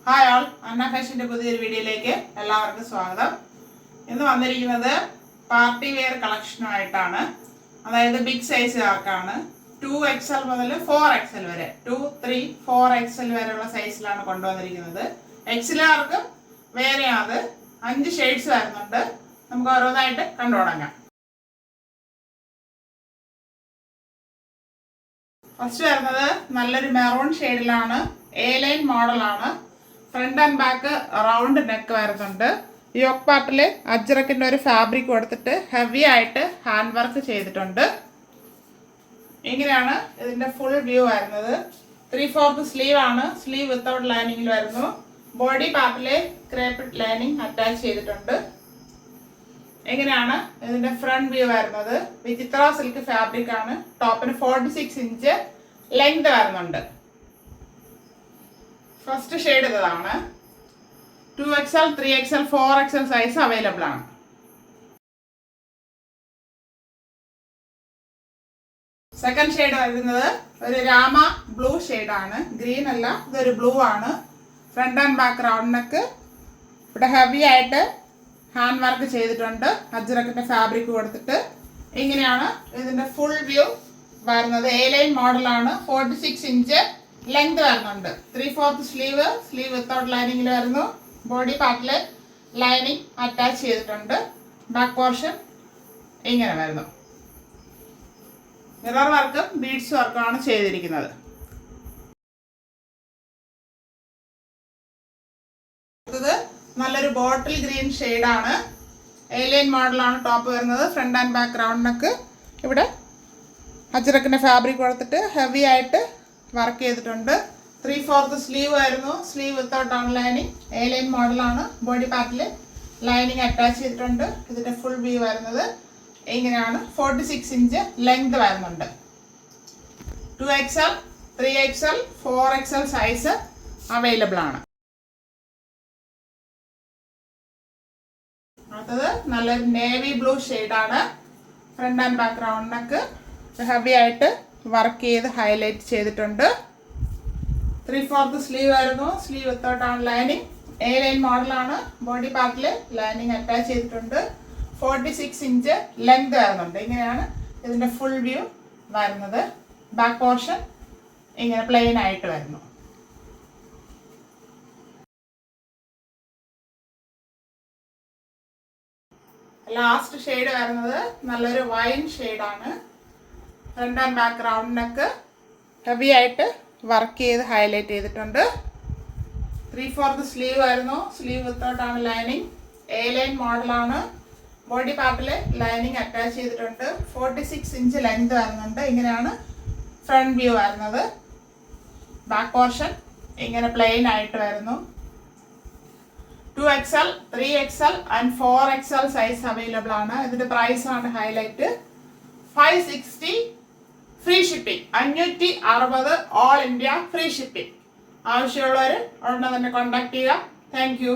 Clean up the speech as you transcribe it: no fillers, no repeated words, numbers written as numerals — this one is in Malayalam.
ഹായ് ഓൾ, അന്ന ഫാഷൻ്റെ പുതിയൊരു വീഡിയോയിലേക്ക് എല്ലാവർക്കും സ്വാഗതം. ഇന്ന് വന്നിരിക്കുന്നത് പാർട്ടി വെയർ കളക്ഷനുമായിട്ടാണ്. അതായത് ബിഗ് സൈസുകാർക്കാണ്. 2XL മുതൽ 4XL വരെ, 2, 3, 4XL വരെയുള്ള സൈസിലാണ് കൊണ്ടുവന്നിരിക്കുന്നത്. എക്സലുകാർക്കും വേറെയാണ്. 5 ഷെയ്ഡ്സ് വരുന്നുണ്ട്. നമുക്ക് ഓരോന്നായിട്ട് കണ്ടു തുടങ്ങാം. ഫസ്റ്റ് വരുന്നത് നല്ലൊരു മെറൂൺ ഷെയ്ഡിലാണ്. A-ലൈൻ മോഡലാണ്. Front and back round neck വരുന്നുണ്ട്. യോക്ക് പാർട്ടിൽ അജ്രക്കിൻ്റെ ഒരു ഫാബ്രിക് കൊടുത്തിട്ട് ഹെവി ആയിട്ട് ഹാൻഡ് വർക്ക് ചെയ്തിട്ടുണ്ട്. ഇങ്ങനെയാണ് ഇതിൻ്റെ ഫുൾ വ്യൂ വരുന്നത്. 3/4 സ്ലീവ് ആണ്. സ്ലീവ് വിത്തൗട്ട് ലൈനിങ്ങിൽ വരുന്നു. ബോഡി പാർട്ടിൽ ക്രേപ്പ് ലൈനിങ് അറ്റാച്ച് ചെയ്തിട്ടുണ്ട്. എങ്ങനെയാണ് ഇതിന്റെ ഫ്രണ്ട് വ്യൂ വരുന്നത്. വിചിത്ര സിൽക്ക് ഫാബ്രിക് ആണ്. ടോപ്പിന് 46 ഇഞ്ച് ലെങ്ത് വരുന്നുണ്ട്. ഫസ്റ്റ് ഷെയ്ഡ് ഇതാണ്. 2XL, 3XL, 4XL size available ആണ്. സെക്കൻഡ് ഷെയ്ഡ് വരുന്നത് ഒരു രാമ ബ്ലൂ ഷെയ്ഡാണ്. ഗ്രീൻ അല്ല, ഇതൊരു ബ്ലൂ ആണ്. Front and back round neck. ഇവിടെ ഹെവി ആയിട്ട് ഹാൻഡ് വർക്ക് ചെയ്തിട്ടുണ്ട്. അജ്രക്കിന്റെ ഫാബ്രിക് കൊടുത്തിട്ട്. ഇങ്ങനെയാണ് ഇതിന്റെ ഫുൾ വ്യൂ വരുന്നത്. A-ലൈൻ മോഡലാണ്. 46 ഇഞ്ച് ലെങ്ത് വരുന്നുണ്ട്. 3/4 സ്ലീവ് വിത്തൗട്ട് ലൈനിങ്ങിൽ വരുന്നു. ബോഡി പാർട്ടിൽ ലൈനിങ് അറ്റാച്ച് ചെയ്തിട്ടുണ്ട്. ബാക്ക് പോർഷൻ ഇങ്ങനെ വരുന്നു. മിറർ വർക്കും ബീഡ്സ് വർക്കും ആണ് ചെയ്തിരിക്കുന്നത്. നല്ലൊരു ബോട്ടിൽ ഗ്രീൻ ഷെയ്ഡാണ്. A-ലൈൻ മോഡലാണ് ടോപ്പ് വരുന്നത്. Front and back round neck. ഇവിടെ അജ്രക്കിന്റെ ഫാബ്രിക് കൊടുത്തിട്ട് ഹെവി ആയിട്ട് വർക്ക് ചെയ്തിട്ടുണ്ട്. 3/4 സ്ലീവ് ആയിരുന്നു. സ്ലീവ് വിത്തൗട്ട് ആണ് ലൈനിങ്. A-ലൈൻ മോഡലാണ്. ബോഡി പാർട്ടിൽ ലൈനിങ് അറ്റാച്ച് ചെയ്തിട്ടുണ്ട്. ഇതിന്റെ ഫുൾ വ്യൂ വരുന്നത് ഇങ്ങനെയാണ്. 46 ഇഞ്ച് ലെങ്ത് വരുന്നുണ്ട്. 2XL, 3XL, 4XL size available ആണ്. അടുത്തത് നല്ലൊരു നേവി ബ്ലൂ ഷെയ്ഡാണ്. Front and back round neck. Heavy ആയിട്ട് വർക്ക് ചെയ്ത് ഹൈലൈറ്റ് ചെയ്തിട്ടുണ്ട്. 3/4 സ്ലീവ് ആയിരുന്നു. സ്ലീവ് വിത്തൗട്ട് ആണ് ലൈനിങ്. A-ലൈൻ മോഡലാണ്. ബോഡി പാർട്ടിൽ ലൈനിങ് അറ്റാച്ച് ചെയ്തിട്ടുണ്ട്. 46 ഇഞ്ച് ലെങ്ത് വരുന്നുണ്ട്. ഇങ്ങനെയാണ് ഇതിൻ്റെ ഫുൾ വ്യൂ വരുന്നത്. ബാക്ക് പോർഷൻ ഇങ്ങനെ പ്ലെയിൻ ആയിട്ട് വരുന്നു. ലാസ്റ്റ് ഷെയ്ഡ് വരുന്നത് നല്ലൊരു വൈൻ ഷെയ്ഡാണ്. Front and back round neck. Heavy ആയിട്ട് വർക്ക് ചെയ്ത് ഹൈലൈറ്റ് ചെയ്തിട്ടുണ്ട്. 3/4 സ്ലീവ് ആയിരുന്നു. സ്ലീവ് വിത്തൗട്ട് ആണ് ലൈനിങ്. A-ലൈൻ മോഡലാണ്. ബോഡി പാർട്ടിൽ ലൈനിങ് അറ്റാച്ച് ചെയ്തിട്ടുണ്ട്. 46 ഇഞ്ച് ലെങ്ത് വരുന്നുണ്ട്. ഇങ്ങനെയാണ് ഫ്രണ്ട് വ്യൂ വരുന്നത്. ബാക്ക് പോർഷൻ ഇങ്ങനെ പ്ലെയിൻ ആയിട്ട് വരുന്നു. 2XL, 3XL and 4XL size available ആണ്. ഇതിന്റെ പ്രൈസ് ആണ് highlight. 560 free shipping. 560 all India free shipping. ആവശ്യമുള്ളവർ ഉടനെ തന്നെ കോൺടാക്ട് ചെയ്യുക. Thank you.